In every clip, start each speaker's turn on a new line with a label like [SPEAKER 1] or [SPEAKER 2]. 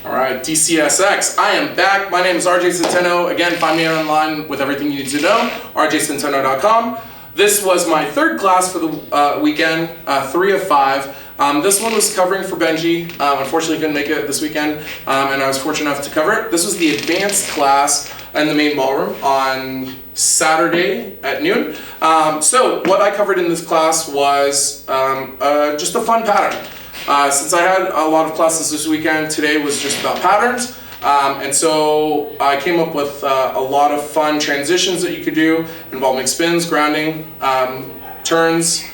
[SPEAKER 1] All right, DCSX, I am back. My name is Arjay Centeno. Again, find me online with everything you need to know, rjcenteno.com. This was my third class for the weekend, 3 of 5. This one was covering for Benji. Unfortunately, couldn't make it this weekend, and I was fortunate enough to cover it. This was the advanced class in the main ballroom on Saturday at noon. So what I covered in this class was just a fun pattern. Since I had a lot of classes this weekend, today was just about patterns. And so I came up with a lot of fun transitions that you could do involving spins, grounding, turns,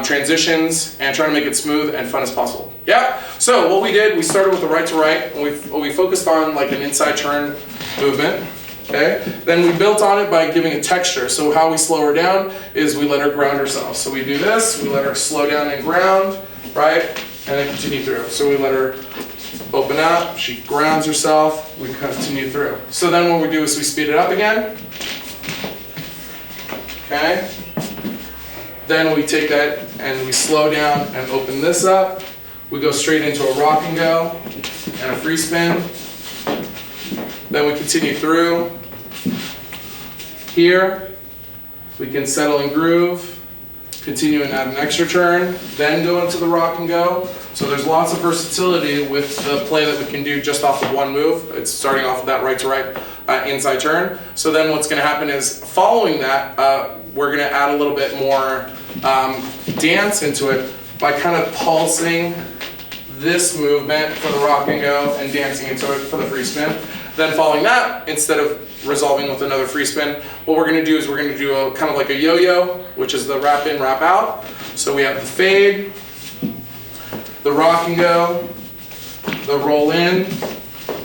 [SPEAKER 1] transitions, and trying to make it smooth and fun as possible. Yeah, so what we did, we started with the right to right, and we focused on like an inside turn movement. Okay, then we built on it by giving a texture. So how we slow her down is we let her ground herself. So we do this, we let her slow down and ground, right? And then continue through. So we let her open up, she grounds herself, we continue through. So then what we do is we speed it up again. Okay. Then we take that and we slow down and open this up. We go straight into a rock and go and a free spin. Then we continue through. Here, we can settle and groove. Continue and add an extra turn, then go into the rock and go. So there's lots of versatility with the play that we can do just off of one move. It's starting off with that right to right inside turn. So then what's going to happen is following that, we're going to add a little bit more dance into it by kind of pulsing this movement for the rock and go and dancing into it for the free spin. Then following that, instead of resolving with another free spin, what we're going to do is we're going to do a kind of like a yo-yo, which is the wrap in, wrap out. So we have the fade, the rock and go, the roll in,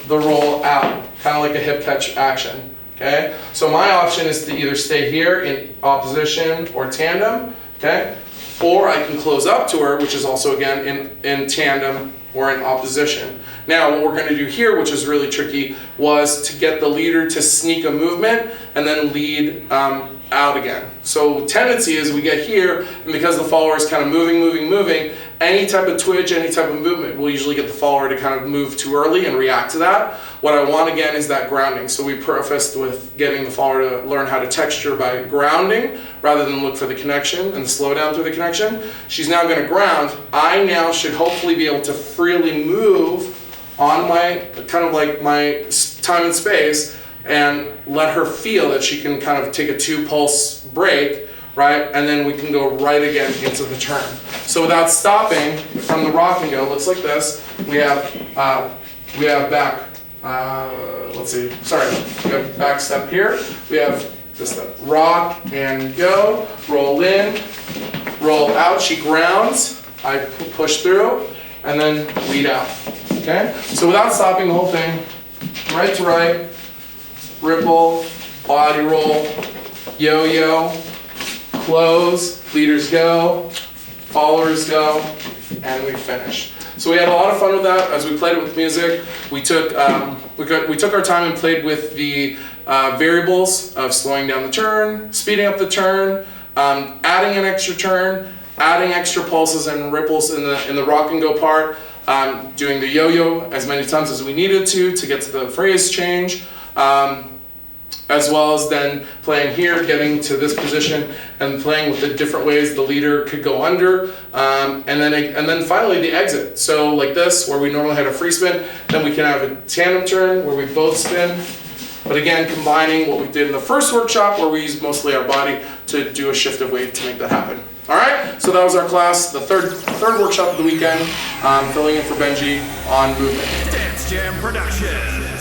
[SPEAKER 1] the roll out, kind of like a hip catch action. Okay. So my option is to either stay here in opposition or tandem. Okay. Or I can close up to her, which is also again in tandem or in opposition. Now what we're going to do here, which is really tricky, was to get the leader to sneak a movement and then lead out again. So tendency is we get here, and because the follower is kind of moving, any type of twitch, any type of movement will usually get the follower to kind of move too early and react to that. What I want again is that grounding. So we prefaced with getting the follower to learn how to texture by grounding rather than look for the connection and slow down through the connection. She's now going to ground. I now should hopefully be able to freely move on my kind of like my time and space and let her feel that she can kind of take a 2-pulse break, right? And then we can go right again into the turn. So without stopping from the rock and go, looks like this. We have back, let's see, sorry, we have back step here. We have this step, rock and go, roll in, roll out, she grounds, I push through, and then lead out. Okay, so without stopping the whole thing, right to right, ripple, body roll, yo-yo, close, leaders go, followers go, and we finish. So we had a lot of fun with that as we played it with music. We took our time and played with the variables of slowing down the turn, speeding up the turn, adding an extra turn, adding extra pulses and ripples in the rock and go part. Doing the yo-yo as many times as we needed to get to the phrase change, as well as then playing here, getting to this position, and playing with the different ways the leader could go under, and then finally the exit. So like this, where we normally had a free spin, then we can have a tandem turn where we both spin. But again, combining what we did in the first workshop, where we used mostly our body to do a shift of weight to make that happen. All right, so that was our class, the third workshop of the weekend, filling in for Benji on movement.
[SPEAKER 2] Dance Jam Production.